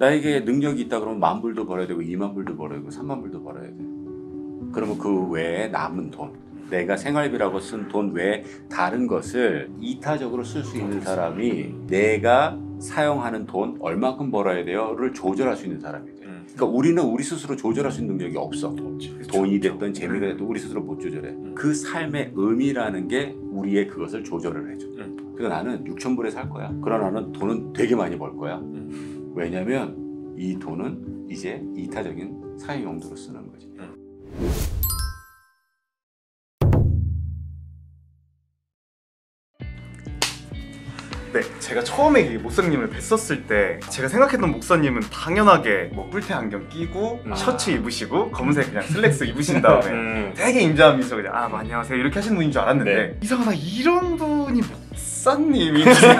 나에게 능력이 있다 그러면 10,000불도 벌어야 되고 20,000불도 벌어야 되고 30,000불도 벌어야 돼. 그러면 그 외에 남은 돈, 내가 생활비라고 쓴 돈 외에 다른 것을 이타적으로 쓸 수 있는 사람이 내가 사용하는 돈 얼마큼 벌어야 돼요를 조절할 수 있는 사람이 돼. 그러니까 우리는 우리 스스로 조절할 수 있는 능력이 없어. 돈이 됐든 재미가 됐든 우리 스스로 못 조절해. 그 삶의 의미라는 게 우리의 그것을 조절을 해줘. 그래서 나는 6,000불에 살 거야. 그러나 나는 돈은 되게 많이 벌 거야. 왜냐면 이 돈은 이제 이타적인 사회 용도로 쓰는 거지. 네, 제가 처음에 이 목사님을 뵀었을 때 제가 생각했던 목사님은 당연하게 뭐 뿔테 안경 끼고 셔츠 입으시고 검은색 그냥 슬랙스 입으신 다음에 되게 인자한 미소 그냥 안녕하세요 이렇게 하시는 분인 줄 알았는데 이상하다 이런 분이 목사님이세요?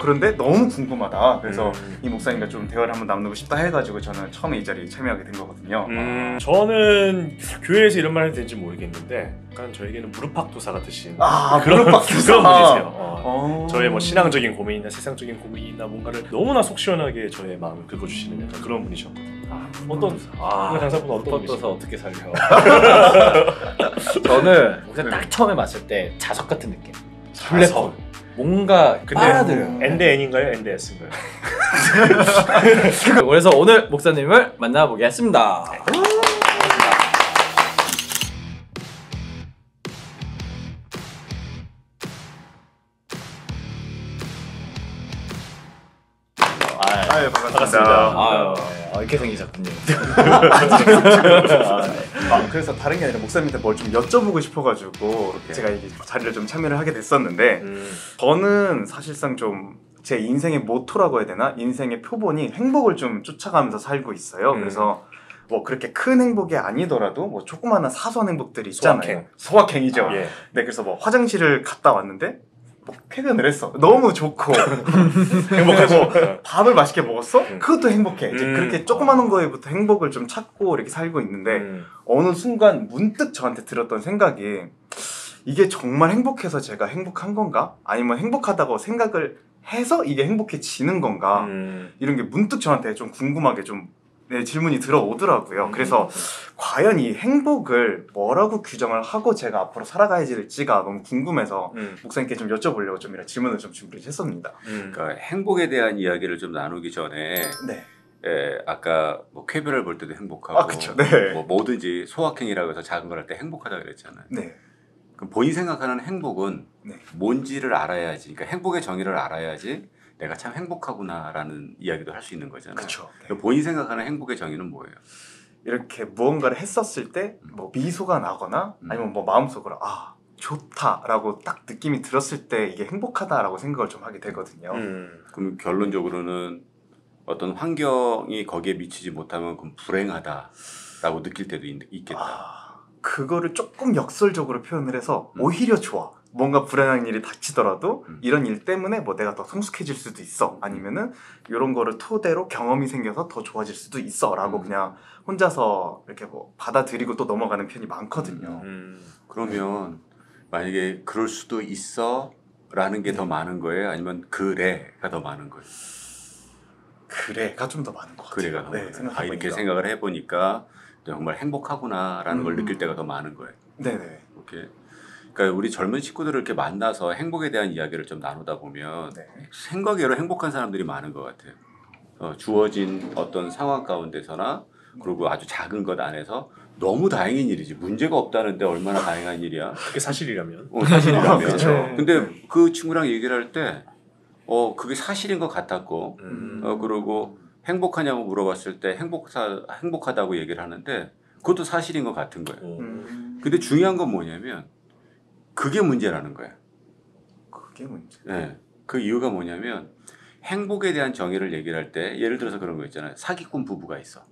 그런데 너무 궁금하다. 그래서 이 목사님과 좀 대화를 한번 나누고 싶다 해가지고 저는 처음에 이 자리에 참여하게 된 거거든요. 저는 교회에서 이런 말 해도 되는지 모르겠는데 약간 저에게는 무릎팍도사가 되신 그런 분이세요. 저의 뭐 신앙적인 고민이나 세상적인 고민이나 뭔가를 너무나 속 시원하게 저의 마음을 긁어주시는 약간 그런 분이셨거든요. 어떤 장사분은 어떤 분이세요? 어떻게 살려? 저는 딱 처음에 봤을 때 자석 같은 느낌. 블랙홀. 뭔가 빨아들여요. NDN인가요? NDS인가요? 그래서 오늘 목사님을 만나보겠습니다. 반갑습니다. 이렇게 생기셨군요. 그래서 다른 게 아니라 목사님한테 뭘 좀 여쭤보고 싶어가지고 제가 이 자리를 좀 참여를 하게 됐었는데 저는 사실상 좀 제 인생의 모토라고 해야 되나? 인생의 표본이 행복을 좀 쫓아가면서 살고 있어요. 그래서 뭐 그렇게 큰 행복이 아니더라도 뭐 조그마한 사소한 행복들이 있잖아요. 소확행이죠. 네, 그래서 뭐 화장실을 갔다 왔는데 뭐 쾌변을 했어. 너무 좋고 행복하고 밥을 맛있게 먹었어? 그것도 행복해. 이제 그렇게 조그마한 거에부터 행복을 좀 찾고 이렇게 살고 있는데 어느 순간 문득 저한테 들었던 생각이 이게 정말 행복해서 제가 행복한 건가? 아니면 행복하다고 생각을 해서 이게 행복해지는 건가? 이런 게 문득 저한테 좀 궁금하게 좀 질문이 들어오더라고요. 그래서 과연 이 행복을 뭐라고 규정을 하고 제가 앞으로 살아가야 될지가 너무 궁금해서 목사님께 좀 여쭤보려고 좀 이런 질문을 좀 준비를 했습니다. 그러니까 행복에 대한 이야기를 좀 나누기 전에 아까 뭐 쾌변을 볼 때도 행복하고 그쵸. 뭐 뭐든지 소확행이라고 해서 작은 걸 할 때 행복하다 그랬잖아요. 그럼 본인이 생각하는 행복은 뭔지를 알아야지. 그러니까 행복의 정의를 알아야지 내가 참 행복하구나라는 이야기도 할 수 있는 거잖아요. 그쵸. 본인이 생각하는 행복의 정의는 뭐예요? 이렇게 무언가를 했었을 때 뭐 미소가 나거나 아니면 뭐 마음속으로 좋다라고 딱 느낌이 들었을 때 이게 행복하다라고 생각을 좀 하게 되거든요. 그럼 결론적으로는 어떤 환경이 거기에 미치지 못하면 그럼 불행하다라고 느낄 때도 있겠다. 그거를 조금 역설적으로 표현을 해서 오히려 좋아. 뭔가 불행한 일이 닥치더라도 이런 일 때문에 뭐 내가 더 성숙해질 수도 있어. 아니면은 이런 거를 토대로 경험이 생겨서 더 좋아질 수도 있어. 라고 그냥 혼자서 이렇게 뭐 받아들이고 또 넘어가는 편이 많거든요. 그러면 만약에 그럴 수도 있어 라는 게 더 많은 거예요? 아니면 그래가 더 많은 거예요? 그래가 좀 더 많은 것 같아요. 그래가 더 많아요. 이렇게 생각을 해보니까 정말 행복하구나라는 걸 느낄 때가 더 많은 거예요. 네네. 오케이. 그러니까 우리 젊은 식구들을 이렇게 만나서 행복에 대한 이야기를 좀 나누다 보면 생각외로 행복한 사람들이 많은 것 같아요. 주어진 어떤 상황 가운데서나 그리고 아주 작은 것 안에서 너무 다행인 일이지. 문제가 없다는데 얼마나 다행한 일이야. 그게 사실이라면. 사실이라면. 그렇죠. 근데 그 친구랑 얘기를 할 때 그게 사실인 것 같았고 그리고 행복하냐고 물어봤을 때 행복하다고 얘기를 하는데 그것도 사실인 것 같은 거예요. 근데 중요한 건 뭐냐면 그게 문제라는 거야. 그게 문제. 네. 그 이유가 뭐냐면 행복에 대한 정의를 얘기를 할 때 예를 들어서 그런 거 있잖아요. 사기꾼 부부가 있어.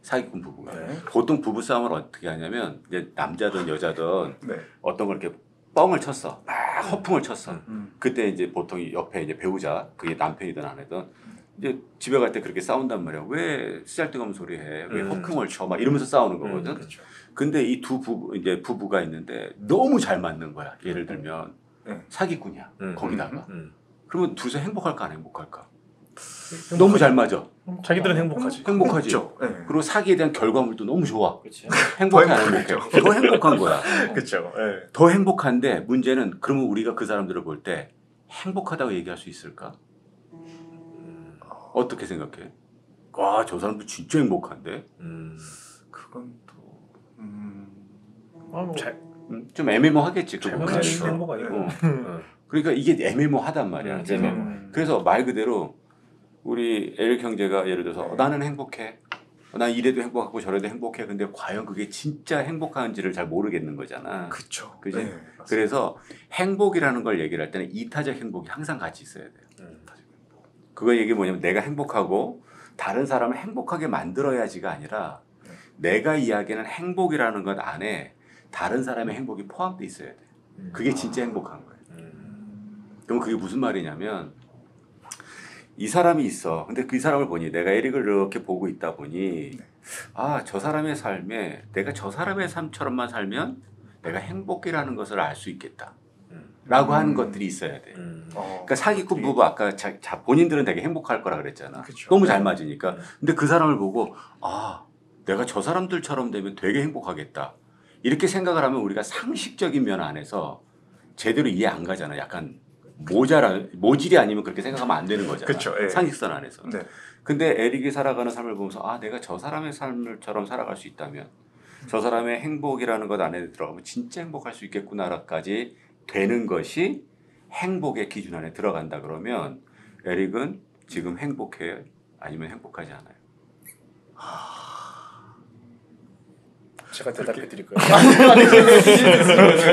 사기꾼 부부가. 보통 부부 싸움을 어떻게 하냐면 이제 남자든 여자든 어떤 걸 이렇게 뻥을 쳤어. 막 허풍을 쳤어. 그때 이제 보통 옆에 이제 배우자, 그게 남편이든 아내든 이제 집에 갈 때 그렇게 싸운단 말이야. 왜 쓸데없는 소리 해? 왜 허풍을 쳐? 막 이러면서 싸우는 거거든. 그렇죠. 근데 이 두 부부가 있는데 너무 잘 맞는 거야. 예를 들면 사기꾼이야. 거기다가. 그러면 둘이서 행복할까 안 행복할까? 너무 잘 맞아. 자기들은 행복하지. 행복하지. 그렇죠. 네. 그리고 사기에 대한 결과물도 너무 좋아. 그렇지. 행복해 안 행복해? 더 행복한 거야. 그렇죠. 네. 더 행복한데 문제는 그러면 우리가 그 사람들을 볼 때 행복하다고 얘기할 수 있을까? 어떻게 생각해? 와, 저 사람도 진짜 행복한데? 그건 또 잘 좀 애매모하겠지. 그 부분은. 그렇죠. 행복 아니고. 어. 그러니까 이게 애매모하단 말이야. 그래서 말 그대로 우리 에릭 형제가 예를 들어서 나는 행복해. 난 이래도 행복하고 저래도 행복해. 근데 과연 그게 진짜 행복한지를 잘 모르겠는 거잖아. 그렇죠. 그지? 네, 그래서 행복이라는 걸 얘기를 할 때는 이타적 행복이 항상 같이 있어야 돼요. 그거 얘기 뭐냐면 내가 행복하고 다른 사람을 행복하게 만들어야지가 아니라 내가 이야기하는 행복이라는 것 안에 다른 사람의 행복이 포함되어 있어야 돼. 그게 진짜 행복한 거예요. 그럼 그게 무슨 말이냐면 이 사람이 있어. 근데 그 사람을 보니 내가 에릭을 이렇게 보고 있다 보니 아, 저 사람의 삶에 내가 저 사람의 삶처럼만 살면 내가 행복이라는 것을 알 수 있겠다. 라고 하는 것들이 있어야 돼. 그러니까 사기꾼 부부 아까 본인들은 되게 행복할 거라 그랬잖아. 그쵸. 너무 잘 맞으니까. 근데 그 사람을 보고 아, 내가 저 사람들처럼 되면 되게 행복하겠다. 이렇게 생각을 하면 우리가 상식적인 면 안에서 제대로 이해 안 가잖아. 약간 모질이 아니면 그렇게 생각하면 안 되는 거잖아. 그쵸, 예. 상식선 안에서. 네. 근데 에릭이 살아가는 삶을 보면서 아, 내가 저 사람의 삶처럼 살아갈 수 있다면 저 사람의 행복이라는 것 안에 들어가면 진짜 행복할 수 있겠구나까지 되는 것이 행복의 기준 안에 들어간다 그러면 에릭은 지금 행복해 아니면 행복하지 않아요? 제가 대답해 드릴 거예요.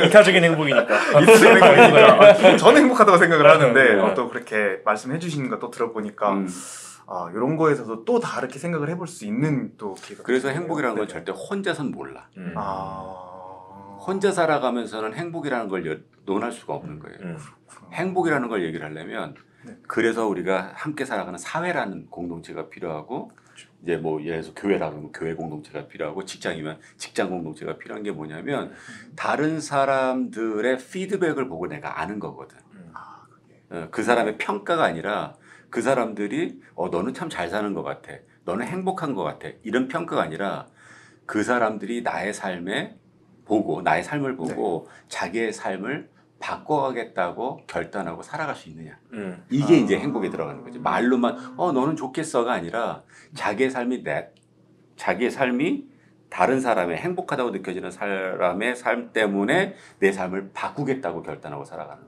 이타적인 행복이니까. 저는 행복하다고 생각을 하는데 네. 또 그렇게 말씀해 주시는 거 또 들어보니까 아, 이런 거에서도 또 다르게 생각을 해볼 수 있는 또 기회가 그래서 되네요. 행복이라는 건 네. 절대 혼자선 몰라. 혼자 살아가면서는 행복이라는 걸 논할 수가 없는 거예요. 행복이라는 걸 얘기를 하려면 네. 그래서 우리가 함께 살아가는 사회라는 공동체가 필요하고 이제 뭐 예를 들어서 교회라고 하면 교회 공동체가 필요하고 직장이면 직장 공동체가 필요한 게 뭐냐면 다른 사람들의 피드백을 보고 내가 아는 거거든. 그 사람의 평가가 아니라 그 사람들이 너는 참 잘 사는 것 같아. 너는 행복한 것 같아. 이런 평가가 아니라 그 사람들이 나의 삶을 보고 자기의 삶을 바꿔가겠다고 결단하고 살아갈 수 있느냐. 이게 이제 행복에 들어가는 거지. 말로만 너는 좋겠어가 아니라 자기의 삶이 다른 사람의 행복하다고 느껴지는 사람의 삶 때문에 내 삶을 바꾸겠다고 결단하고 살아가는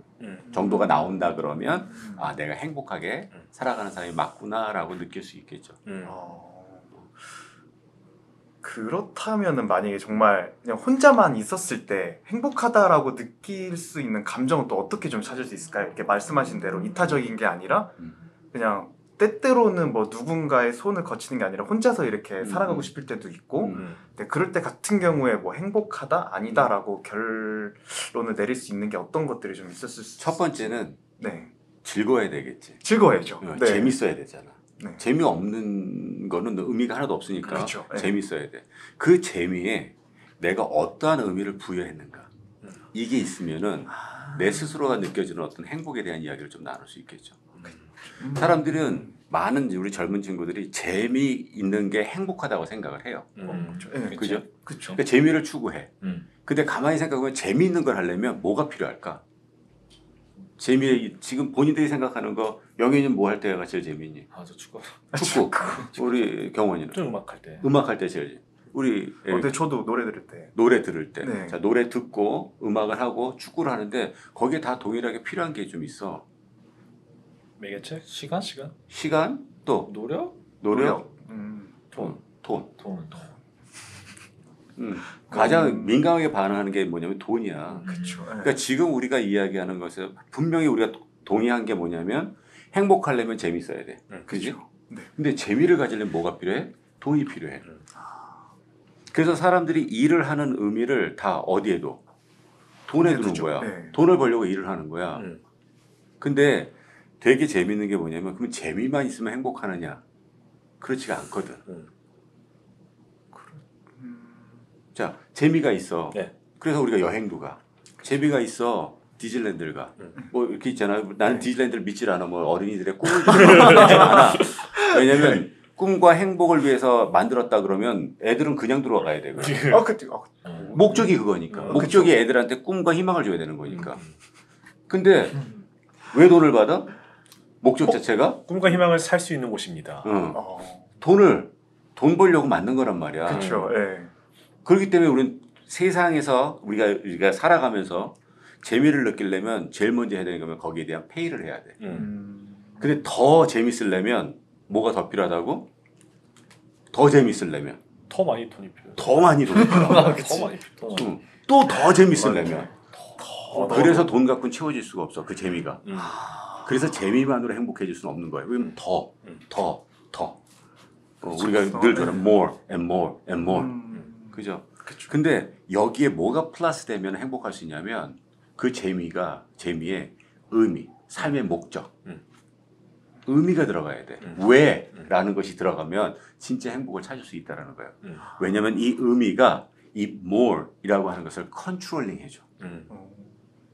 정도가 나온다 그러면 아, 내가 행복하게 살아가는 사람이 맞구나라고 느낄 수 있겠죠. 그렇다면은 만약에 정말 그냥 혼자만 있었을 때 행복하다라고 느낄 수 있는 감정은 또 어떻게 좀 찾을 수 있을까요? 이렇게 말씀하신 대로 이타적인 게 아니라 그냥 때때로는 뭐 누군가의 손을 거치는 게 아니라 혼자서 이렇게 살아가고 싶을 때도 있고 근데 그럴 때 같은 경우에 뭐 행복하다 아니다라고 결론을 내릴 수 있는 게 어떤 것들이 좀 있었을 수 첫 번째는 네. 즐거워야 되겠지. 즐거워야죠. 네. 재밌어야 되잖아. 네. 재미없는 거는 의미가 하나도 없으니까 그렇죠. 네. 재밌어야 돼. 그 재미에 내가 어떠한 의미를 부여했는가. 이게 있으면은 내 스스로가 느껴지는 어떤 행복에 대한 이야기를 좀 나눌 수 있겠죠. 사람들은 많은 우리 젊은 친구들이 재미있는 게 행복하다고 생각을 해요. 네. 그죠? 그렇죠. 그러니까 재미를 추구해. 근데 가만히 생각해보면 재미있는 걸 하려면 뭐가 필요할까? 지금 본인들이 생각하는 거 영희는 뭐 할 때가 제일 재미있니? 저 축구. 축구. 우리 경원이는? 좀 음악할 때. 음악할 때 제일. 우리 근데 저도 노래 들을 때 노래 들을 때. 네. 자, 노래 듣고 음악을 하고 축구를 하는데 거기에 다 동일하게 필요한 게 좀 있어. 매개체? 시간? 시간 또 노력? 노력, 돈. 돈. 돈. 가장 민감하게 반응하는 게 뭐냐면 돈이야. 그렇죠. 그러니까 지금 우리가 이야기하는 것은 분명히 우리가 동의한 게 뭐냐면 행복하려면 재밌어야 돼. 그지? 네. 근데 재미를 가지려면 뭐가 필요해? 돈이 필요해. 그래서 사람들이 일을 하는 의미를 다 어디에 둬? 돈에 두는 거야. 네. 돈을 벌려고 일을 하는 거야. 근데 되게 재밌는 게 뭐냐면 그러면 재미만 있으면 행복하느냐? 그렇지가 않거든. 자, 재미가 있어. 네. 그래서 우리가 여행도 가. 재미가 있어. 디즈니랜드를 가. 음. 뭐 이렇게 있잖아요. 나는 디즈니랜드를 믿질 않아. 뭐 어린이들의 꿈을 믿지 않아. 왜냐면 꿈과 행복을 위해서 만들었다 그러면 애들은 그냥 들어가야 돼. 목적이 그거니까. 목적이 애들한테 꿈과 희망을 줘야 되는 거니까. 근데 왜 돈을 받아? 목적 자체가 꿈과 희망을 살 수 있는 곳입니다. 돈 벌려고 만든 거란 말이야. 그렇죠. 예. 그렇기 때문에 우리는 세상에서 우리가 살아가면서 재미를 느끼려면 제일 먼저 해야 되는 거면 거기에 대한 페이를 해야 돼. 근데 더 재밌으려면 뭐가 더 필요하다고? 더 재밌으려면 더 많이 돈이 필요해. 더 많이 돈이 필요하다. 더 많이 필요해. 또 더 재밌으려면 더 그래서 돈 갖고는 채워질 수가 없어. 그 재미가. 음. 그래서 재미만으로 행복해질 수는 없는 거예요. 왜냐면 더. 우리가 늘 그런 more and more and more. 그죠? 근데 여기에 뭐가 플러스 되면 행복할 수 있냐면 그 재미의 의미, 삶의 목적. 의미가 들어가야 돼. 왜? 라는 것이 들어가면 진짜 행복을 찾을 수 있다는 거예요. 왜냐면 이 의미가 이 more이라고 하는 것을 컨트롤링 해줘.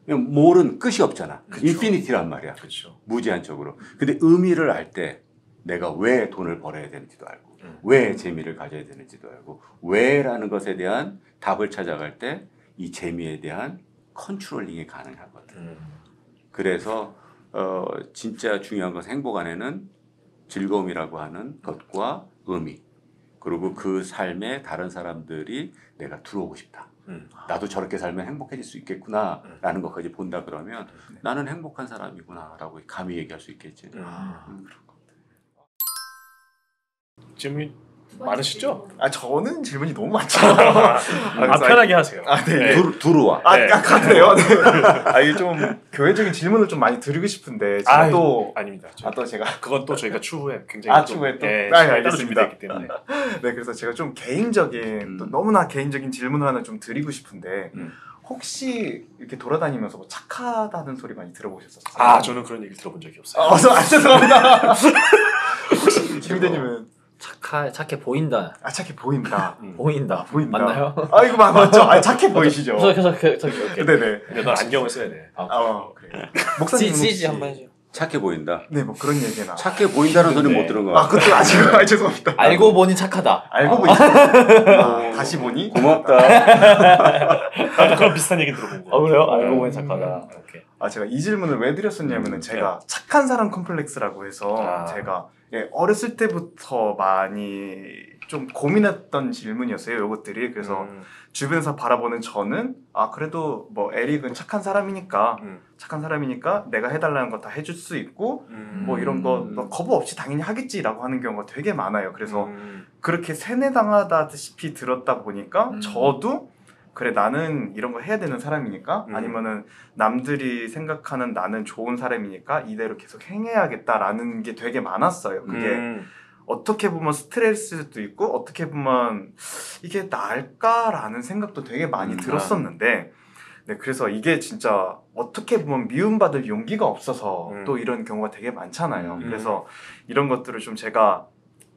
more는 끝이 없잖아. 인피니티란 말이야. 그렇죠. 무제한적으로. 근데 의미를 알 때 내가 왜 돈을 벌어야 되는지도 알고 왜 재미를 가져야 되는지도 알고 왜라는 것에 대한 답을 찾아갈 때 이 재미에 대한 컨트롤링이 가능하거든. 그래서 진짜 중요한 것은 행복 안에는 즐거움이라고 하는 것과 의미 그리고 그 삶에 다른 사람들이 내가 들어오고 싶다. 나도 저렇게 살면 행복해질 수 있겠구나 라는 것까지 본다 그러면 나는 행복한 사람이구나 라고 감히 얘기할 수 있겠지. 질문이 많으시죠? 저는 질문이 너무 많죠. 편하게 하세요. 네. 들어와. 그래요? 네. 이게 좀 교회적인 질문을 좀 많이 드리고 싶은데 제가 아닙니다. 또 제가 그건 또 저희가 추후에 굉장히 추후에 또 따로 알겠습니다. 준비되기 때문에. 네, 그래서 제가 좀 개인적인 또 너무나 개인적인 질문을 하나 좀 드리고 싶은데 혹시 이렇게 돌아다니면서 뭐 착하다는 소리 많이 들어보셨었어요? 저는 그런 얘기 들어본 적이 없어요. 죄송합니다. 혹시 김대님은 착해 보인다. 착해 보인다. 보인다. 맞나요? 이거 맞죠? 착해 보이시죠? 오케이. 네네. 근데 넌 안경을 써야 돼. 그래. 목사님 CG 한번 해줘. 착해 보인다. 네, 뭐 그런 얘기나. 착해 보인다는 소리 못 들은 거야. 그것도 아직 죄송합니다. 알고 보니 착하다. 알고 보니 다시 보니 고맙다. 나도 그런 비슷한 얘기 들어본 거. 그래요? 알고 보니 착하다. 오케이. 제가 이 질문을 왜 드렸었냐면은 제가 착한 사람 컴플렉스라고 해서 제가 어렸을 때부터 많이 좀 고민했던 질문이었어요. 이것들이. 그래서 주변에서 바라보는 저는 그래도 뭐 에릭은 착한 사람이니까 내가 해달라는 거 다 해줄 수 있고 뭐 이런 거 너 거부 없이 당연히 하겠지라고 하는 경우가 되게 많아요. 그래서 그렇게 세뇌당하다시피 들었다 보니까 저도 그래 나는 이런 거 해야 되는 사람이니까 아니면은 남들이 생각하는 나는 좋은 사람이니까 이대로 계속 행해야겠다라는 게 되게 많았어요. 그게 어떻게 보면 스트레스도 있고 어떻게 보면 이게 나을까라는 생각도 되게 많이 들었었는데 네, 그래서 이게 진짜 어떻게 보면 미움받을 용기가 없어서 또 이런 경우가 되게 많잖아요. 그래서 이런 것들을 좀 제가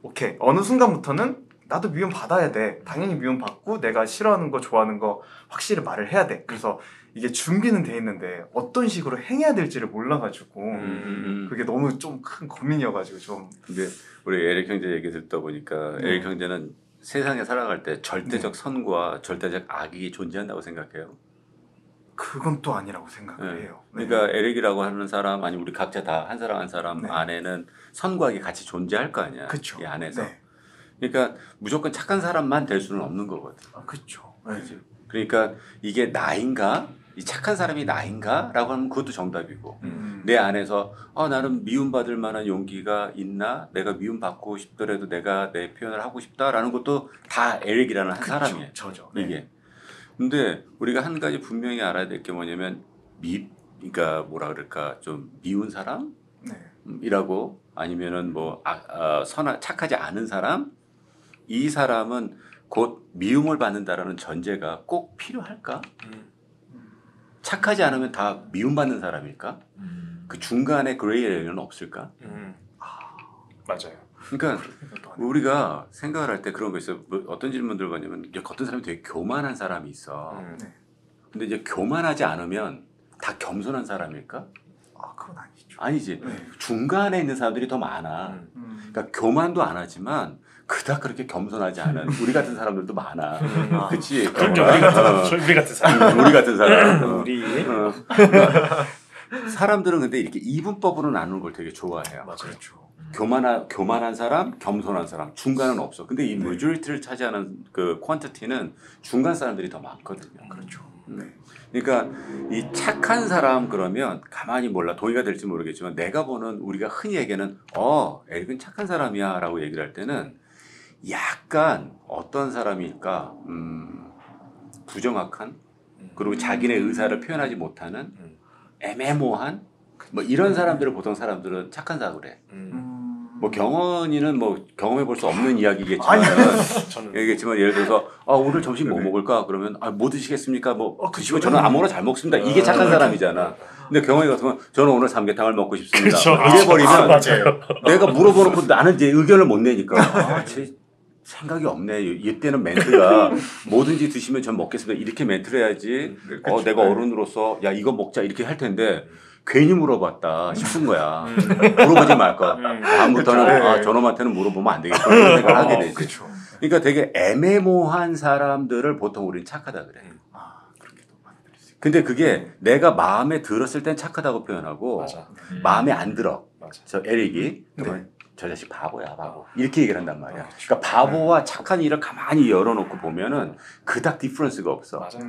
오케이 어느 순간부터는 나도 미움 받아야 돼. 당연히 미움 받고 내가 싫어하는 거 좋아하는 거 확실히 말을 해야 돼. 그래서 이게 준비는 돼 있는데 어떤 식으로 행해야 될지를 몰라가지고 그게 너무 좀 큰 고민이어가지고 좀. 근데 우리 에릭 형제 얘기 듣다 보니까 에릭 형제는 세상에 살아갈 때 절대적 선과 절대적 악이 존재한다고 생각해요. 그건 또 아니라고 생각을 해요. 그러니까 에릭이라고 하는 사람 아니 우리 각자 다 한 사람 한 사람 안에는 선과 악이 같이 존재할 거 아니야. 그쵸. 이 안에서. 그러니까 무조건 착한 사람만 될 수는 없는 거거든. 그렇죠. 그러니까 이게 나인가? 이 착한 사람이 나인가? 라고 하면 그것도 정답이고 내 안에서 나는 미움받을 만한 용기가 있나? 내가 미움받고 싶더라도 내가 내 표현을 하고 싶다라는 것도 다 에릭이라는 한 사람이에요. 저죠. 이게. 근데 우리가 한 가지 분명히 알아야 될 게 뭐냐면 그러니까 뭐라 그럴까 좀 미운 사람이라고 아니면은 뭐 착하지 않은 사람 이 사람은 곧 미움을 받는다라는 전제가 꼭 필요할까? 착하지 않으면 다 미움받는 사람일까? 그 중간에 그레이 에리어는 없을까? 맞아요. 그러니까 우리가 생각을 할 때 그런 거 있어요. 뭐 어떤 질문들 받냐면 어떤 사람이 되게 교만한 사람이 있어. 근데 이제 교만하지 않으면 다 겸손한 사람일까? 아 그건 아니죠. 아니지. 네. 중간에 있는 사람들이 더 많아. 그러니까 교만도 안 하지만 그닥 그렇게 겸손하지 않은 우리 같은 사람들도 많아. 그치? 그럼요. 우리 같은 사람. 우리 같은 사람. 우리. 그러니까 사람들은 근데 이렇게 이분법으로 나누는 걸 되게 좋아해요. 맞아요. 그렇죠. 교만한 사람, 겸손한 사람, 중간은 없어. 근데 이 majority를 차지하는 그 퀀티티는 중간 사람들이 더 많거든요. 그렇죠. 그러니까 이 착한 사람 그러면 가만히 몰라 동의가 될지 모르겠지만 내가 보는 우리가 흔히 얘기하는 에릭은 착한 사람이야라고 얘기를 할 때는 약간 어떤 사람일까 부정확한 그리고 자기네 의사를 표현하지 못하는 애매모호한 뭐 이런 사람들을 보통 사람들은 착한 사람을 해. 뭐 경원이는 뭐 경험해 볼 수 없는 이야기겠지만 저는 얘기했지만 예를 들어서 오늘 점심 뭐 먹을까 그러면 뭐 드시겠습니까 뭐 드시면 저는 아무거나 잘 먹습니다 이게 착한 사람이잖아. 근데 경원이 같으면 저는 오늘 삼계탕을 먹고 싶습니다. 그렇죠. 이래 버리면 맞아요. 내가 물어보놓고 나는 이제 의견을 못 내니까 제 생각이 없네. 이때는 멘트가 뭐든지 드시면 전 먹겠습니다 이렇게 멘트를 해야지. 내가 어른으로서 야 이거 먹자 이렇게 할 텐데. 괜히 물어봤다 싶은 거야. 물어보지 말까. 다음부터는 저놈한테는 물어보면 안 되겠다. 이런 생각을 하게 되지. 그렇죠. 그러니까 되게 애매모호한 사람들을 보통 우리는 착하다 그래. 그렇게도 받아들일 수 있고. 근데 그게 내가 마음에 들었을 땐 착하다고 표현하고 맞아. 마음에 안 들어. 맞아. 저 에릭이 네. 저 자식 바보야 바보. 이렇게 얘기를 한단 말이야. 그렇죠. 그러니까 바보와 착한 일을 가만히 열어놓고 보면은 그닥 디퍼런스가 없어. 맞아.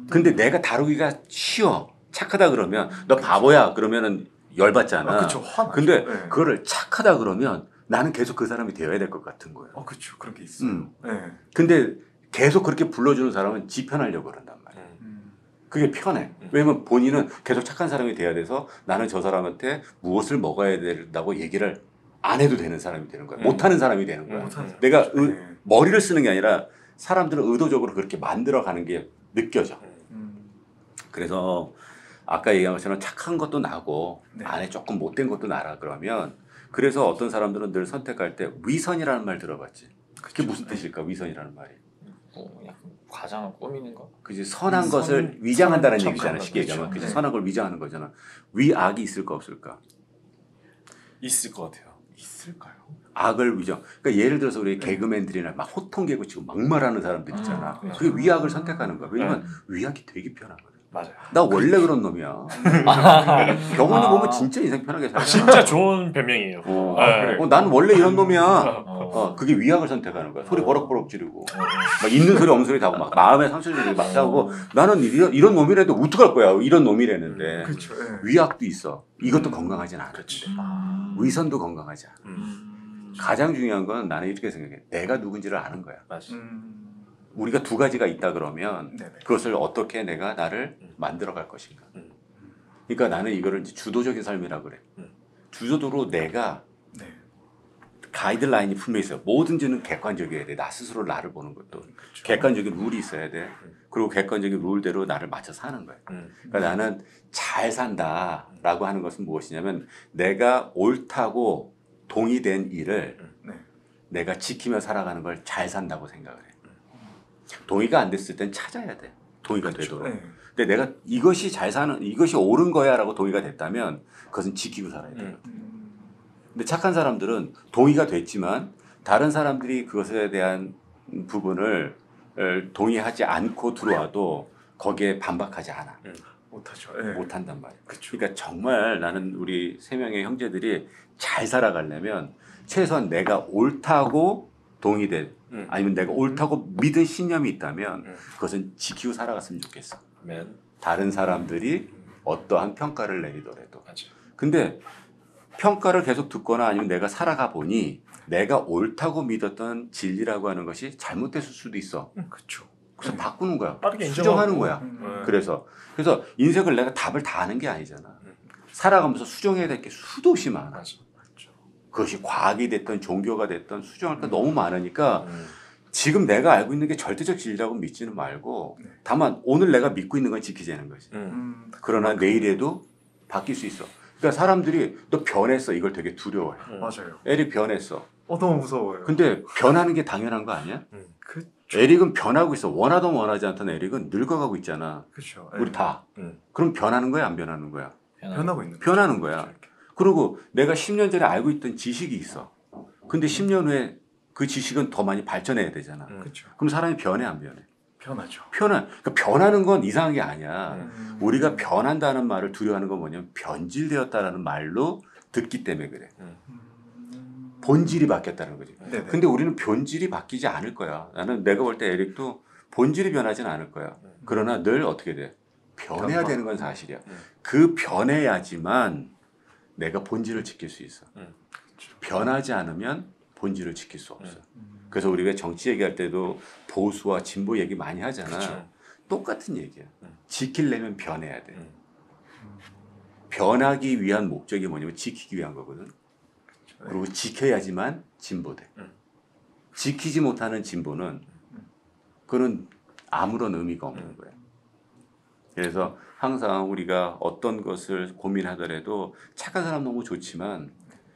근데 내가 다루기가 쉬워. 착하다 그러면 너 바보야 그러면은 열받잖아. 그렇죠. 화나죠. 근데 네. 그거를 착하다 그러면 나는 계속 그 사람이 되어야 될 것 같은 거예요. 그렇죠. 그런 게 있어요. 네. 근데 계속 그렇게 불러주는 사람은 지 편하려고 그런단 말이야. 그게 편해. 왜냐면 본인은 계속 착한 사람이 돼야 돼서 나는 저 사람한테 무엇을 먹어야 된다고 얘기를 안 해도 되는 사람이 되는 거야. 못하는 사람이 되는 거야. 못하는 사람. 내가 네. 머리를 쓰는 게 아니라 사람들을 의도적으로 그렇게 만들어가는 게 느껴져. 그래서 아까 얘기한 것처럼 착한 것도 나고 네. 안에 조금 못된 것도 나라 그러면 그래서 어떤 사람들은 늘 선택할 때 위선이라는 말 들어봤지. 그게 무슨 뜻일까? 위선이라는 말이. 약간 과장을 꾸미는 거? 그지 선한 것을 위장한다는 척하는 얘기잖아. 거죠. 쉽게 얘기하면. 그지 네. 선한 걸 위장하는 거잖아. 위악이 있을까 없을까? 있을 것 같아요. 있을까요? 악을 위장. 그러니까 예를 들어서 우리 개그맨들이나 막 호통개고 치고 막말하는 사람들 있잖아. 그렇죠. 그게 위악을 선택하는 거야. 왜냐면 위악이 되게 편하거든. 맞아요. 나 원래 그런 놈이야. 경훈이 보면 진짜 인생 편하게 살아. 진짜 좋은 변명이에요. 네. 난 원래 이런 놈이야. 어. 그게 위약을 선택하는 거야. 소리 버럭버럭 지르고 막 있는 소리 없는 소리 다 하고 막 마음에 상처 주고 막 하고 나는 이런 놈이라도 어떡할 거야. 이런 놈이라는데 그렇죠. 네. 위약도 있어. 이것도 건강하진 않아. 그렇지. 위선도 건강하지 않아. 가장 중요한 건 나는 이렇게 생각해. 내가 누군지를 아는 거야. 맞아. 우리가 두 가지가 있다 그러면 네네. 그것을 어떻게 내가 나를 만들어갈 것인가. 그러니까 나는 이거를 이제 주도적인 삶이라고 그래. 주도적으로 내가 네. 가이드라인이 분명히 있어요. 뭐든지는 객관적이어야 돼. 나 스스로 나를 보는 것도. 그렇죠. 객관적인 룰이 있어야 돼. 그리고 객관적인 룰대로 나를 맞춰 사는 거야. 그러니까 나는 잘 산다라고 하는 것은 무엇이냐면 내가 옳다고 동의된 일을 네. 내가 지키며 살아가는 걸 잘 산다고 생각을 해. 동의가 안 됐을 땐 찾아야 돼. 동의가 그렇죠. 되도록. 네. 근데 내가 이것이 이것이 옳은 거야라고 동의가 됐다면 그것은 지키고 살아야 돼. 근데 착한 사람들은 동의가 됐지만 다른 사람들이 그것에 대한 부분을 동의하지 않고 들어와도 거기에 반박하지 않아. 못하죠. 네. 못한단 말이야. 그렇죠. 그러니까 정말 나는 우리 세 명의 형제들이 잘 살아가려면 최소한 내가 옳다고 동의된 아니면 내가 옳다고 믿은 신념이 있다면 그것은 지키고 살아갔으면 좋겠어. 다른 사람들이 어떠한 평가를 내리더라도. 맞아. 근데 평가를 계속 듣거나 아니면 내가 살아가 보니 내가 옳다고 믿었던 진리라고 하는 것이 잘못됐을 수도 있어. 그렇죠. 그래서 바꾸는 거야. 빠르게 수정하는 인정하고. 거야. 그래서 인생을 내가 답을 다 아는 게 아니잖아. 살아가면서 수정해야 될 게 수도 없이 많아. 맞아. 그것이 과학이 됐든 종교가 됐든 수정할 게 너무 많으니까 지금 내가 알고 있는 게 절대적 진리라고 믿지는 말고 다만 오늘 내가 믿고 있는 건 지키자는 거지. 그러나 내일에도 바뀔 수 있어. 그러니까 사람들이 너 변했어 이걸 되게 두려워해. 맞아요. 에릭 변했어. 너무 무서워요. 근데 변하는 게 당연한 거 아니야? 그 에릭은 변하고 있어. 원하든 원하지 않던 에릭은 늙어가고 있잖아. 그렇죠. 우리 다. 음. 그럼 변하는 거야, 안 변하는 거야? 변하고 있는 거죠. 변하는 거야. 그렇죠. 그리고 내가 10년 전에 알고 있던 지식이 있어. 근데 10년 후에 그 지식은 더 많이 발전해야 되잖아. 그렇죠. 그럼 사람이 변해, 안 변해? 변하죠. 그러니까 변하는 건 이상한 게 아니야. 음. 우리가 변한다는 말을 두려워하는 건 뭐냐면 변질되었다라는 말로 듣기 때문에 그래. 본질이 바뀌었다는 거지. 네네. 근데 우리는 본질이 바뀌지 않을 거야. 나는 내가 볼 때 에릭도 본질이 변하지는 않을 거야. 그러나 늘 어떻게 돼? 변해야 변화. 되는 건 사실이야. 그 변해야지만 내가 본질을 지킬 수 있어. 변하지 않으면 본질을 지킬 수 없어. 그래서 우리가 정치 얘기할 때도 보수와 진보 얘기 많이 하잖아. 그쵸. 똑같은 얘기야. 지키려면 변해야 돼. 변하기 위한 목적이 뭐냐면 지키기 위한 거거든. 그리고 지켜야지만 진보돼. 지키지 못하는 진보는 그건 아무런 의미가 없는 거야. 그래서 항상 우리가 어떤 것을 고민하더라도 착한 사람 너무 좋지만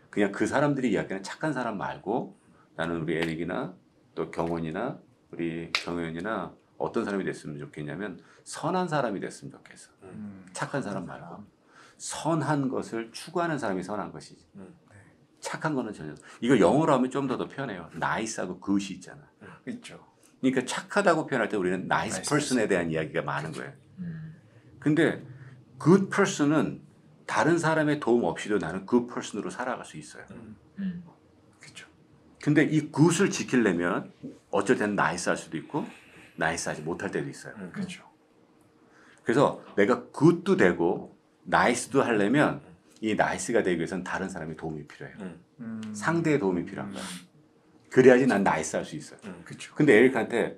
그냥 그 사람들이 이야기하는 착한 사람 말고 나는 우리 에릭이나 또 경원이나 우리 경현이나 어떤 사람이 됐으면 좋겠냐면 선한 사람이 됐으면 좋겠어. 착한 사람 말고 선한 것을 추구하는 사람이 선한 것이지. 착한 거는 전혀. 이거 영어로 하면 좀 더 편해요. 나이스하고 굿이 있잖아. 있죠. 그러니까 착하다고 표현할 때 우리는 나이스 퍼슨에 대한 이야기가 많은 거예요. 근데 good person은 다른 사람의 도움 없이도 나는 good person으로 살아갈 수 있어요. 그렇죠. 근데 이 good을 지키려면 어쩔 때는 나이스할 수도 있고 나이스하지 못할 때도 있어요. 그렇죠. 그래서 내가 good도 되고 나이스도 하려면 이 나이스가 되기 위해서는 다른 사람의 도움이 필요해요. 상대의 도움이 필요한 거야. 그래야지 난 나이스 할 수 있어요. 그렇죠. 근데 에릭한테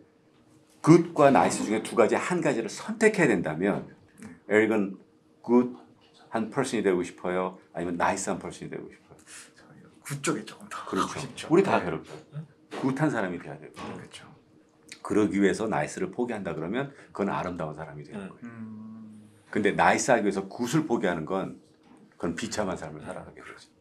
굿과 나이스 중에 두 가지 한 가지를 선택해야 된다면 에릭은 굿한 퍼슨이 되고 싶어요? 아니면 나이스한 퍼슨이 되고 싶어요? 굿 쪽에 조금 더 그렇죠. 하고 싶죠. 우리 다 그렇죠. 굿한 사람이 돼야 되고 그렇죠. 그러기 위해서 나이스를 포기한다 그러면 그건 아름다운 사람이 되는 거예요. 근데 나이스하기 위해서 굿을 포기하는 건 그건 비참한 삶을 살아가게 되죠.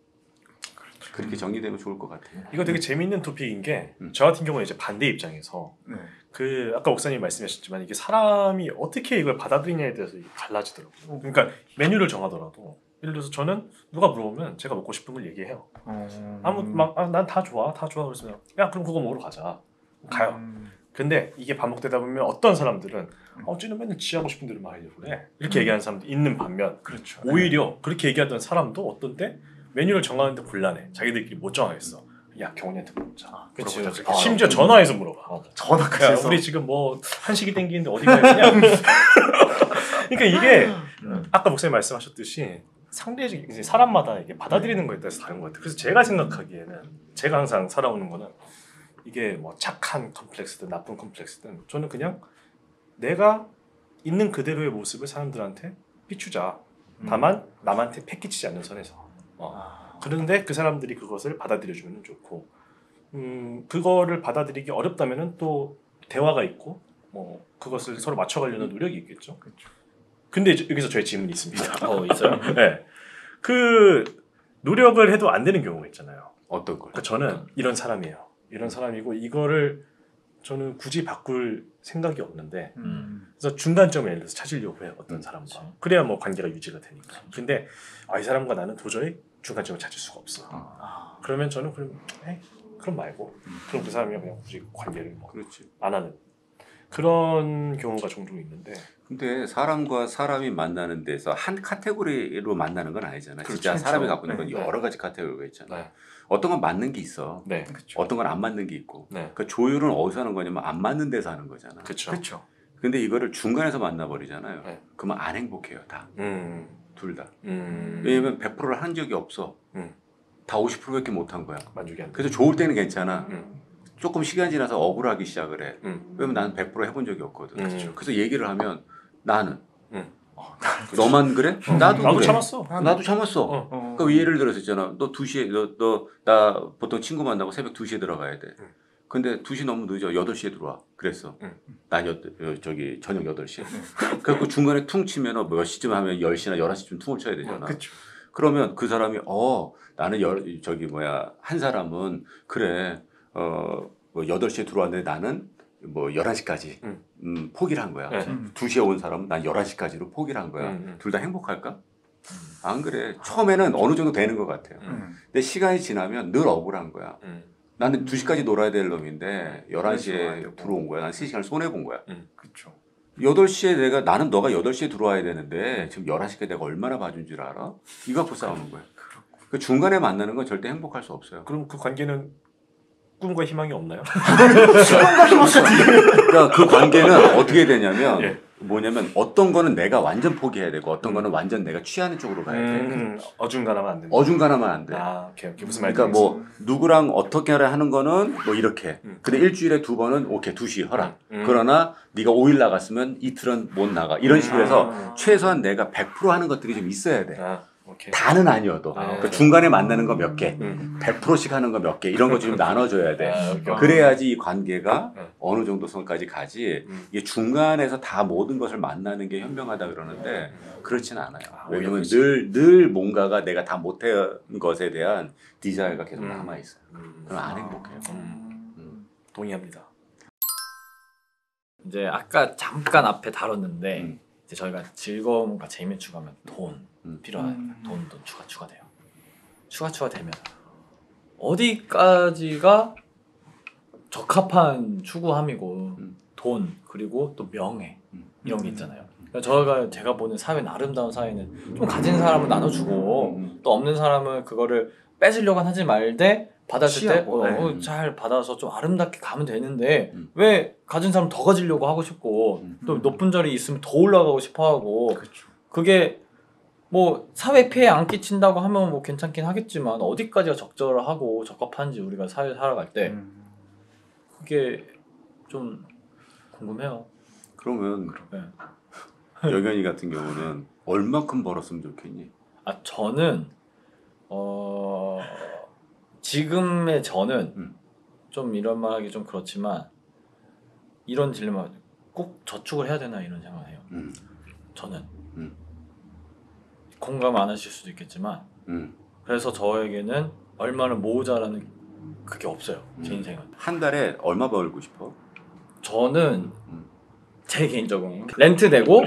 그렇게 정리되면 좋을 것 같아요. 이거 되게 재밌는 토픽인 게 저 같은 경우는 이제 반대 입장에서 네. 그 아까 옥사님 말씀하셨지만 이게 사람이 어떻게 이걸 받아들이냐에 대해서 이게 달라지더라고요. 그러니까 메뉴를 정하더라도 예를 들어서 저는 누가 물어보면 제가 먹고 싶은 걸 얘기해요. 난 다 좋아, 다 좋아. 그래서 야 그럼 그거 먹으러 가자. 가요. 근데 이게 반복되다 보면 어떤 사람들은 쟤는 맨날 지하고 싶은 대로만 하려고 그래. 이렇게 얘기하는 사람도 있는 반면 그렇죠. 오히려 그렇게 얘기하던 사람도 어떤 때 메뉴를 정하는데 곤란해. 자기들끼리 못 정하겠어. 야 경훈이한테 물어보자. 그치. 물어보자. 심지어 전화해서 물어봐. 맞아. 전화까지 야, 해서 우리 지금 뭐 한식이 땡기는데 어디 가야 되냐? 그러니까 이게 아까 목사님 말씀하셨듯이 상대적인 이제 사람마다 이게 받아들이는 거에 따라서 다른 것 같아요. 그래서 제가 생각하기에는 제가 항상 살아오는 거는 이게 뭐 착한 컴플렉스든 나쁜 컴플렉스든 저는 그냥 내가 있는 그대로의 모습을 사람들한테 비추자. 다만 남한테 패기치지 않는 선에서. 그런데 그 사람들이 그것을 받아들여주면 좋고, 그거를 받아들이기 어렵다면은 또 대화가 있고, 뭐 그것을 서로 맞춰가려는 노력이 있겠죠. 그렇죠. 근데 여기서 저의 질문이 있습니다. 있어요? 네, 그 노력을 해도 안 되는 경우가 있잖아요. 어떤 걸? 그러니까 저는 이런 사람이에요. 이런 사람이고 이거를 저는 굳이 바꿀 생각이 없는데, 그래서 중간점을 예를 들어서 찾으려고 해요. 어떤 사람과. 그치. 그래야 뭐 관계가 유지가 되니까. 근데 이 사람과 나는 도저히 중간점을 찾을 수가 없어. 그러면 저는 그럼 말고 그럼 그 사람이랑 그냥 굳이 관계를 뭐 그렇지. 안 하는 그런 경우가 종종 있는데. 근데 사람과 사람이 만나는 데서 한 카테고리로 만나는 건 아니잖아. 그렇죠. 진짜 사람이 갖고 있는 건 네. 여러 가지 카테고리가 있잖아. 네. 어떤 건 맞는 게 있어. 네. 그렇죠. 어떤 건 안 맞는 게 있고. 네. 그 조율은 어디서 하는 거냐면 안 맞는 데서 하는 거잖아. 그렇죠. 그렇죠. 근데 이거를 중간에서 만나버리잖아요. 네. 그러면 안 행복해요. 다. 둘 다. 왜냐면 100%를 한 적이 없어. 다 50%밖에 못 한 거야. 만족이 안 돼. 그래서 좋을 때는 괜찮아. 음. 조금 시간 지나서 억울하기 시작을 해. 음. 왜냐면 나는 100% 해본 적이 없거든. 그렇죠. 그래서 얘기를 하면 나는 너만 그래? 나도 그래. 참았어. 나도 참았어. 어. 그러니까 예를 들어서 있잖아. 너 2시에 나 보통 친구 만나고 새벽 2시에 들어가야 돼. 근데 2시 너무 늦어. 8시에 들어와. 그랬어. 난 저녁 8시에. 그래갖고 중간에 퉁 치면 몇 시쯤 하면 10시나 11시쯤 퉁을 쳐야 되잖아. 그렇죠. 그러면 그 사람이 나는 한 사람은 그래 뭐 8시에 들어왔는데 나는 뭐 11시까지 포기를 한 거야. 네. 2시에 온 사람은 난 11시까지로 포기를 한 거야. 둘 다 행복할까? 음. 안 그래. 처음에는 어느 정도 되는 것 같아요. 근데 시간이 지나면 늘 억울한 거야. 나는 2시까지 놀아야 될 놈인데 11시에 들어온 거야. 난 3시간을 손해본 거야. 그렇죠. 8시에 나는 너가 8시에 들어와야 되는데 지금 11시까지 내가 얼마나 봐준 줄 알아? 이거 갖고 싸우는 거야. 그 중간에 만나는 건 절대 행복할 수 없어요. 그럼 그 관계는 꿈과 희망이 없나요? 그러니까 그 관계는 어떻게 되냐면 예. 뭐냐면 어떤 거는 내가 완전 포기해야 되고 어떤 거는 완전 내가 취하는 쪽으로 가야 돼. 어중간하면 안 된다. 어중간하면 안 돼. 아, 오케이. 무슨 말인지. 그러니까 뭐 누구랑 어떻게 하는 거는 뭐 이렇게. 근데 일주일에 2번은 오케이 2시 허락. 그러나 네가 5일 나갔으면 이틀은 못 나가. 이런 식으로 해서 최소한 내가 100% 하는 것들이 좀 있어야 돼. 아, 오케이. 다는 아니어도. 아, 그러니까 중간에 만나는 거 몇 개, 100%씩 하는 거 몇 개 이런 거 좀 나눠줘야 돼. 아, 오케이. 그래야지 이 관계가 네. 어느 정도 선까지 가지. 이게 중간에서 다 모든 것을 만나는 게 현명하다 그러는데 그렇지는 않아요. 아, 왜냐면 오히려 늘 뭔가가 내가 다 못한 것에 대한 디자이어가 계속 남아 있어요. 그럼 안 행복해요. 동의합니다. 이제 아까 잠깐 앞에 다뤘는데 음. 이제 저희가 즐거움과 재미 추가하면 돈 필요하니까 돈 추가돼요. 추가되면 어디까지가 적합한 추구함이고 돈 그리고 또 명예 이런 게 있잖아요. 그러니까 제가 보는 사회는 아름다운 사회는 좀 가진 사람은 나눠주고 또 없는 사람은 그거를 뺏으려고 하지 말되 받았을 때 잘 받아서 좀 아름답게 가면 되는데 왜 가진 사람 더 가지려고 하고 싶고 또 높은 자리에 있으면 더 올라가고 싶어하고 그게 뭐 사회 피해 안 끼친다고 하면 뭐 괜찮긴 하겠지만 어디까지가 적절하고 적합한지 우리가 사회 살아갈 때 그게 좀 궁금해요. 그러면 네. 여견이 같은 경우는 얼마큼 벌었으면 좋겠니? 아 저는 지금의 저는 좀 이런 말하기 좀 그렇지만 이런 딜레마 꼭 저축을 해야 되나 이런 생각을 해요. 저는 공감 안 하실 수도 있겠지만 그래서 저에게는 얼마를 모으자라는 그게 없어요. 제 인생은. 한 달에 얼마 벌고 싶어? 저는 제 개인적으로 렌트 내고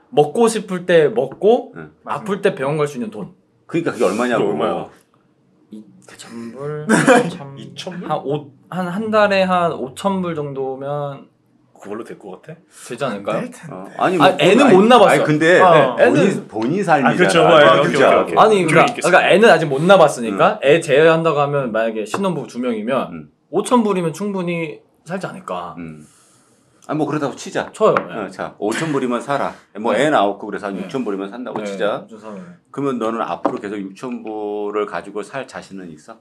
먹고 싶을 때 먹고 아플 때 병원 갈 수 있는 돈. 그러니까 그게 얼마냐고. 얼마야? 2,000불? 2,000불? 한 달에 한 5,000불 정도면 그걸로 될 것 같아? 되지 않을까요? 아니, 애는 못 나봤어요. 아니 근데 애는 본인 삶이잖아. 그렇죠. 오케이. 아니 있겠습니다. 그러니까 애는 아직 못 나봤으니까 애 제외한다고 하면 만약에 신혼부부 2명이면 5,000불이면 충분히 살지 않을까. 아니 뭐 그러다고 치자. 쳐요. 자 5,000불이면 살아. 뭐 애 낳고 그래서 한 6,000불이면 산다고 치자. 그러면 너는 앞으로 계속 6,000불을 가지고 살 자신은 있어?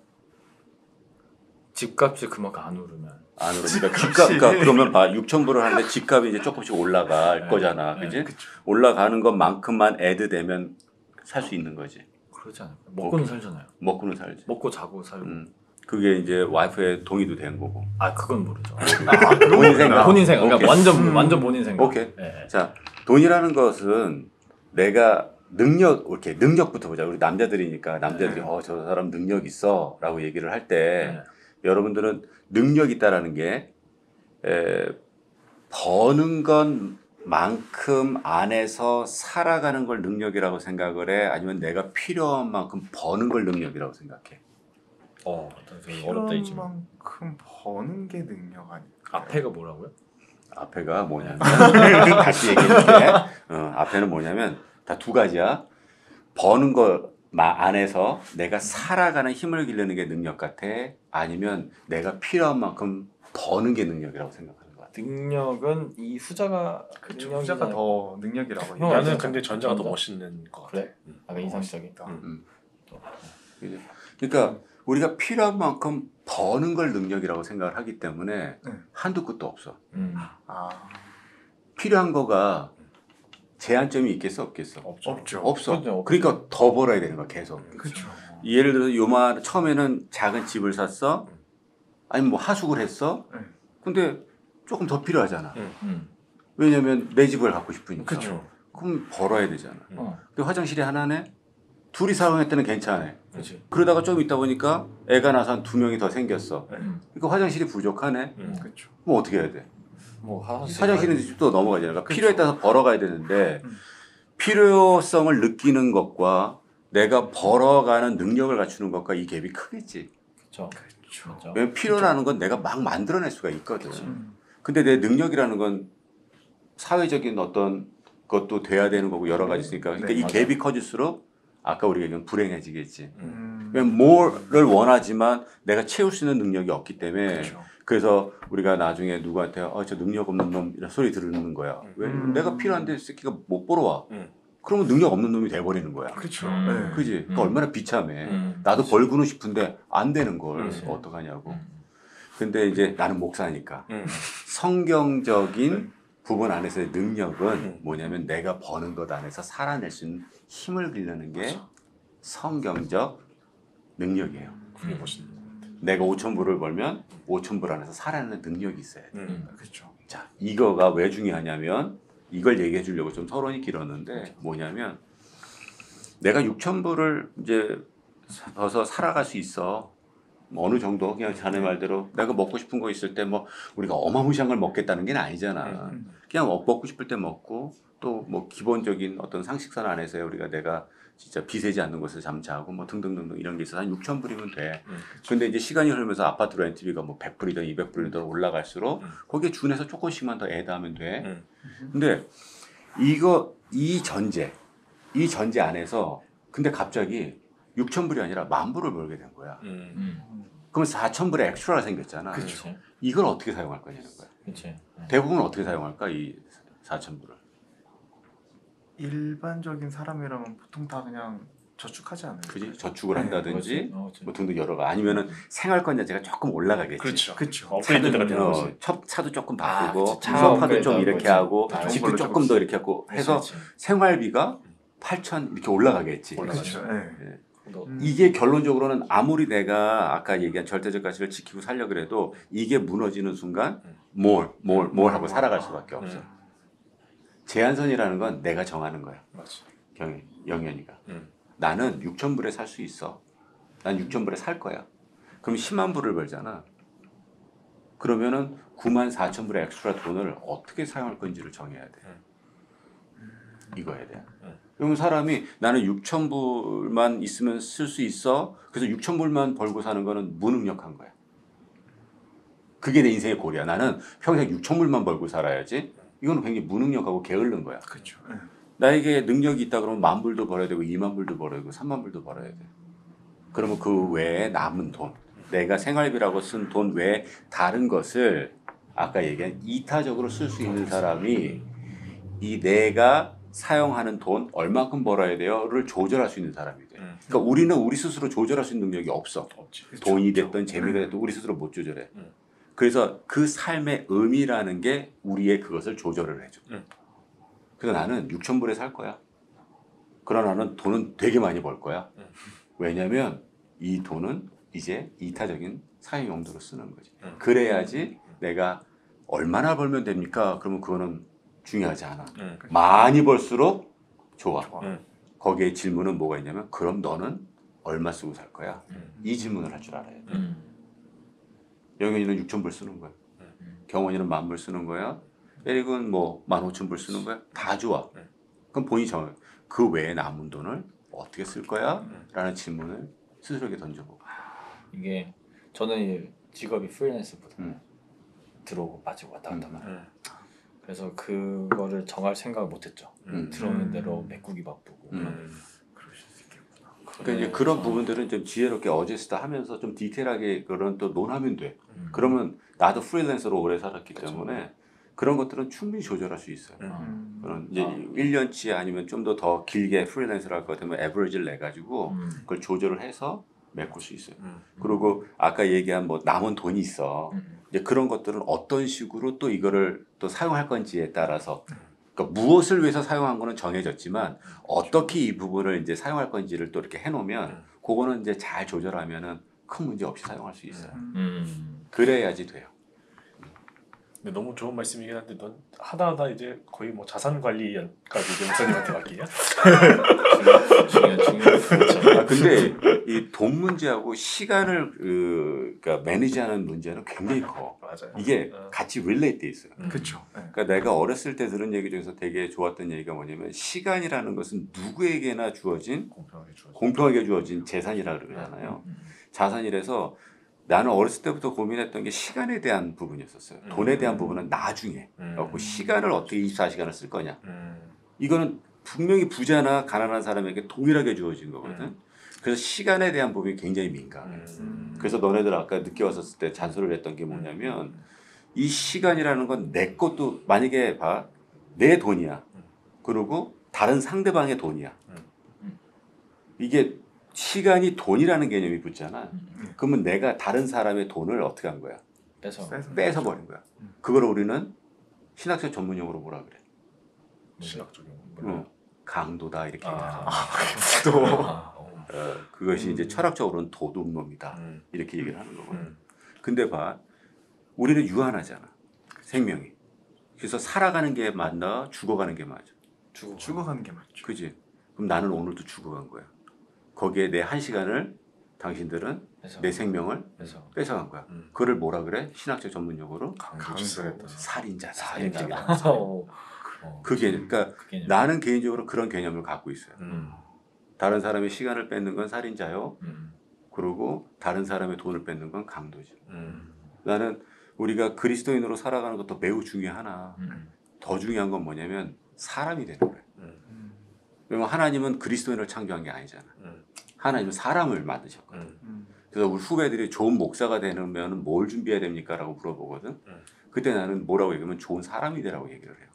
집값이 그만큼 안 오르면. 안 오르니까 집값 그러니까 그러면 봐 6,000불을 하는데 집값이 이제 조금씩 올라갈 거잖아, 그지? 올라가는 것만큼만 애드 되면 살 수 있는 거지. 그러지 않을까? 먹고는 살잖아요. 먹고는 살지. 먹고 자고 살고. 그게 이제 와이프의 동의도 된 거고. 아 그건 모르죠. 본인 생각. 본인 생각. 그러니까 오케이. 완전 본인 생각. 오케이. 자 돈이라는 것은 내가 이렇게 능력부터 보자. 우리 남자들이니까 남자들이 저 사람 능력 있어라고 얘기를 할 때 여러분들은 능력 있다라는 게 버는 것만큼 안에서 살아가는 걸 능력이라고 생각을 해? 아니면 내가 필요한 만큼 버는 걸 능력이라고 생각해? 어렵다 이 질문. 만큼 버는 게 능력 아닐까? 앞에가 뭐라고요? 앞에가 뭐냐면 다시 얘기해줄게. 앞에는 뭐냐면 다 두 가지야. 버는 거 안에서 내가 살아가는 힘을 기르는 게 능력 같아? 아니면 내가 필요한 만큼 버는 게 능력이라고 생각하는 것 같아? 능력은 이 후자가 후자가 더 능력이라고 형, 나는 맞아. 근데 전자가 더 전자. 멋있는 것 같아. 그래? 아까 인상적이다. 그죠? 그러니까 우리가 필요한 만큼 버는 걸 능력이라고 생각을 하기 때문에 한두 끝도 없어. 필요한 거가 제한점이 있겠어 없겠어? 없죠. 없어. 그죠. 그러니까 더 벌어야 되는 거야 계속. 그렇죠. 예를 들어서 처음에는 작은 집을 샀어. 아니면 뭐 하숙을 했어. 근데 조금 더 필요하잖아. 왜냐면 내 집을 갖고 싶으니까. 그렇죠. 그럼 벌어야 되잖아. 근데 화장실이 하나네. 둘이 사용할 때는 괜찮아. 그렇지. 그러다가 좀 있다 보니까 애가 나서 한 2명이 더 생겼어. 그러니까 화장실이 부족하네. 그렇죠. 뭐 어떻게 해야 돼? 뭐 화장실은 또 넘어가잖아. 그러니까 필요에 따라서 벌어가야 되는데 필요성을 느끼는 것과 내가 벌어가는 능력을 갖추는 것과 이 갭이 크겠지. 그렇죠. 그렇죠. 왜냐면 필요라는 건 내가 막 만들어낼 수가 있거든. 근데 내 능력이라는 건 사회적인 어떤 것도 돼야 되는 거고 여러 가지 있으니까. 그러니까 네, 이 맞아요. 갭이 커질수록 아까 우리가 얘기한 불행해지겠지. 왜냐면 more를 원하지만 내가 채울 수 있는 능력이 없기 때문에 그렇죠. 그래서 우리가 나중에 누구한테 저 능력 없는 놈 이런 소리 들으는 거야. 왜? 내가 필요한데 새끼가 못 보러 와. 그러면 능력 없는 놈이 돼버리는 거야. 그렇죠. 그지? 그러니까 얼마나 비참해. 나도 그렇지. 벌고는 싶은데 안 되는 걸 그렇지. 어떡하냐고. 근데 이제 나는 목사니까 음. 성경적인 부분 안에서의 능력은 뭐냐면 내가 버는 것 안에서 살아낼 수 있는 힘을 기르는 게 성경적 능력이에요. 그게 멋있네. 내가 5,000불을 벌면 5,000불 안에서 살아내는 능력이 있어야 돼. 그렇죠. 자, 이거가 왜 중요하냐면 이걸 얘기해 주려고 좀 토론이 길었는데 뭐냐면 내가 6,000불을 이제 벌어서 살아갈 수 있어. 뭐 어느 정도 그냥 자네 말대로 내가 먹고 싶은 거 있을 때 뭐 우리가 어마무시한 걸 먹겠다는 게 아니잖아. 그냥 먹고 싶을 때 먹고 또 뭐 기본적인 어떤 상식선 안에서 우리가 내가 진짜 비세지 않는 곳에서 잠자고 뭐 등등등등 이런 게 있어서 한 6,000불이면 돼. 근데 이제 시간이 흐르면서 아파트 렌트비가 뭐 100불이든 200불이든 올라갈수록 거기에 준해서 조금씩만 더 애다하면 돼. 근데 이 전제 안에서 근데 갑자기 6,000불이 아니라 10,000불을 벌게 된 거야. 그러면 4,000불의 엑스트라가 생겼잖아. 그렇죠. 이걸 어떻게 사용할 거냐는 거야. 그렇지. 대부분 어떻게 사용할까 이 4,000불을. 일반적인 사람이라면 보통 다 그냥 저축하지 않아요? 그지? 저축을 네, 한다든지 그렇지. 뭐 등등 여러 가 아니면은 생활권 자체가 조금 올라가겠지. 그렇죠. 그렇죠. 업그레이드가 되는 거지. 차도 조금 바꾸고 그치. 차 소파도 좀 업그레이드하는 이렇게 거지. 하고 아, 집도 좋은 걸로 조금 더 이렇게 하고 해서 그렇지. 생활비가 8,000 이렇게 올라가겠지. 그렇죠. 네. 너- 이게 결론적으로는 아무리 내가 아까 얘기한 절대적 가치를 지키고 살려 그래도 이게 무너지는 순간 뭘 하고 살아갈 수밖에 없어. 제한선이라는 건 내가 정하는 거야. 맞아. 영현이가. 나는 6,000불에 살 수 있어. 난 6,000불에 살 거야. 그럼 10만 불을 벌잖아. 그러면은 94,000불의 엑스트라 돈을 어떻게 사용할 건지를 정해야 돼. 이거야 돼. 그러면 사람이 나는 6,000불만 있으면 쓸 수 있어. 그래서 6,000불만 벌고 사는 거는 무능력한 거야. 그게 내 인생의 골이야. 나는 평생 6,000불만 벌고 살아야지. 이거는 굉장히 무능력하고 게으른 거야. 그렇죠. 나에게 능력이 있다 그러면 10,000불도 벌어야 되고 20,000불도 벌어야 되고 30,000불도 벌어야 돼. 그러면 그 외에 남은 돈, 내가 생활비라고 쓴 돈 외에 다른 것을 아까 얘기한 이타적으로 쓸 수 있는 사람이 이 내가 사용하는 돈 얼마큼 벌어야 돼요를 조절할 수 있는 사람이 돼. 그러니까 우리는 우리 스스로 조절할 수 있는 능력이 없어. 없지. 돈이 됐든 재미가 됐든 우리 스스로 못 조절해. 그래서 그 삶의 의미라는 게 우리의 그것을 조절을 해줘. 그래서 나는 6,000불에 살 거야. 그러나 나는 돈은 되게 많이 벌 거야. 왜냐면 이 돈은 이제 이타적인 사용 용도로 쓰는 거지. 그래야지 내가 얼마나 벌면 됩니까? 그러면 그거는 중요하지 않아. 많이 벌수록 좋아. 거기에 질문은 뭐가 있냐면 그럼 너는 얼마 쓰고 살 거야? 이 질문을 할 줄 알아야 돼. 영현이는 6,000불 쓰는 거야. 경원이는 10,000불 쓰는 거야. 에릭은 뭐 15,000불 쓰는 거야. 다 좋아. 그럼 본인이 정해. 그 외에 남은 돈을 어떻게 쓸 거야? 라는 질문을 스스로에게 던져보고. 이게 저는 이 직업이 프리랜서보다 들어오고 빠지고 왔다 갔다 만 그래서 그거를 정할 생각을 못했죠. 들어오는 대로 메꾸기 바쁘고. 그러실 수 있겠구나. 그러니까 이제 그런 부분들은 좀 지혜롭게 어제스트 하면서 좀 디테일하게 그런 또 논하면 돼. 그러면 나도 프리랜서로 오래 살았기 때문에 그런 것들은 충분히 조절할 수 있어요. 그런 이제 1년치 아니면 좀 더 길게 프리랜서를 할 것 같으면 에버리지를 내 가지고 그걸 조절을 해서 메꿀 수 있어요. 그리고 아까 얘기한 뭐 남은 돈이 있어. 이제 그런 것들은 어떤 식으로 또 이거를 또 사용할 건지에 따라서 그러니까 무엇을 위해서 사용한 거는 정해졌지만 어떻게 이 부분을 이제 사용할 건지를 또 이렇게 해놓으면 그거는 이제 잘 조절하면은 큰 문제 없이 사용할 수 있어요. 그래야지 돼요. 근데 너무 좋은 말씀이긴 한데 넌 하다 이제 거의 뭐 자산 관리까지 이제 목사님한테 맡기냐? 중요하죠. 아, 근데 이 돈 문제하고 시간을 그러니까 매니지하는 문제는 굉장히 커. 맞아요. 이게 같이 릴레이트 돼 있어요. 그렇죠. 네. 그러니까 내가 어렸을 때 들은 얘기 중에서 되게 좋았던 얘기가 뭐냐면 시간이라는 것은 누구에게나 주어진 공평하게 주어진 재산이라 그러잖아요. 자산이라서 나는 어렸을 때부터 고민했던 게 시간에 대한 부분이었었어요. 돈에 대한 부분은 나중에. 그래갖고 시간을 어떻게 24시간을 쓸 거냐. 이거는 분명히 부자나 가난한 사람에게 동일하게 주어진 거거든. 그래서 시간에 대한 부분이 굉장히 민감해. 그래서 너네들 아까 늦게 왔었을 때 잔소리를 했던 게 뭐냐면 이 시간이라는 건 내 것도 만약에 봐. 내 돈이야. 그리고 다른 상대방의 돈이야. 이게 시간이 돈이라는 개념이 붙잖아. 그러면 내가 다른 사람의 돈을 어떻게 한 거야? 뺏어버린 거야. 그걸 우리는 신학적 전문용어로 뭐라 그래? 신학적인 강도다 이렇게 얘기하잖아. 또 그것이 이제 철학적으로는 도둑놈이다 이렇게 얘기를 하는 거거든. 근데 봐, 우리는 유한하잖아. 생명이. 그래서 살아가는 게 맞나 죽어가는 게 맞아. 죽어가는 게 맞죠. 그지? 그럼 나는 오늘도 죽어간 거야. 거기에 내 한 시간을 당신들은 내 생명을 뺏어간 거야. 그걸 뭐라 그래? 신학적 전문용어로 강도했다. 살인자다. 그게 그러니까 나는 개인적으로 그런 개념을 갖고 있어요. 다른 사람의 시간을 뺏는 건 살인자요. 그리고 다른 사람의 돈을 뺏는 건 강도죠. 나는 우리가 그리스도인으로 살아가는 것도 매우 중요하나 더 중요한 건 뭐냐면 사람이 되는 거예요. 왜냐면 하나님은 그리스도인을 창조한 게 아니잖아. 하나님은 사람을 만드셨거든. 그래서 우리 후배들이 좋은 목사가 되려면 뭘 준비해야 됩니까? 라고 물어보거든. 그때 나는 뭐라고 얘기하면 좋은 사람이 되라고 얘기를 해요.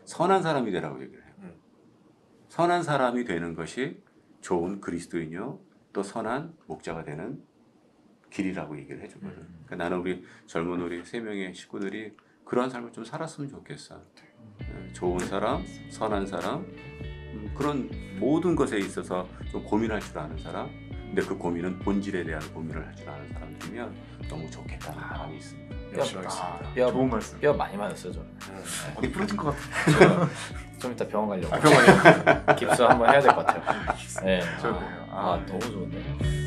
선한 사람이 되라고 얘기를 해요. 선한 사람이 되는 것이 좋은 그리스도인이요 또 선한 목자가 되는 길이라고 얘기를 해주거든. 그러니까 나는 우리 젊은 우리 3명의 식구들이 그런 삶을 좀 살았으면 좋겠어. 좋은 사람, 선한 사람, 그런 모든 것에 있어서 좀 고민할 줄 아는 사람. 근데 그 고민은 본질에 대한 고민을 할 줄 아는 사람들이면 너무 좋겠다는 바람이 있습니다. 열심히 하겠습니다. 좋은 말씀. 뼈 많이 맞았어요 저는. 어디 부러진 것 같아. 좀 이따 병원 가려고. 병원이요. 깁스 한번 해야 될 것 같아요. 네. 좋네요. 너무 좋은데.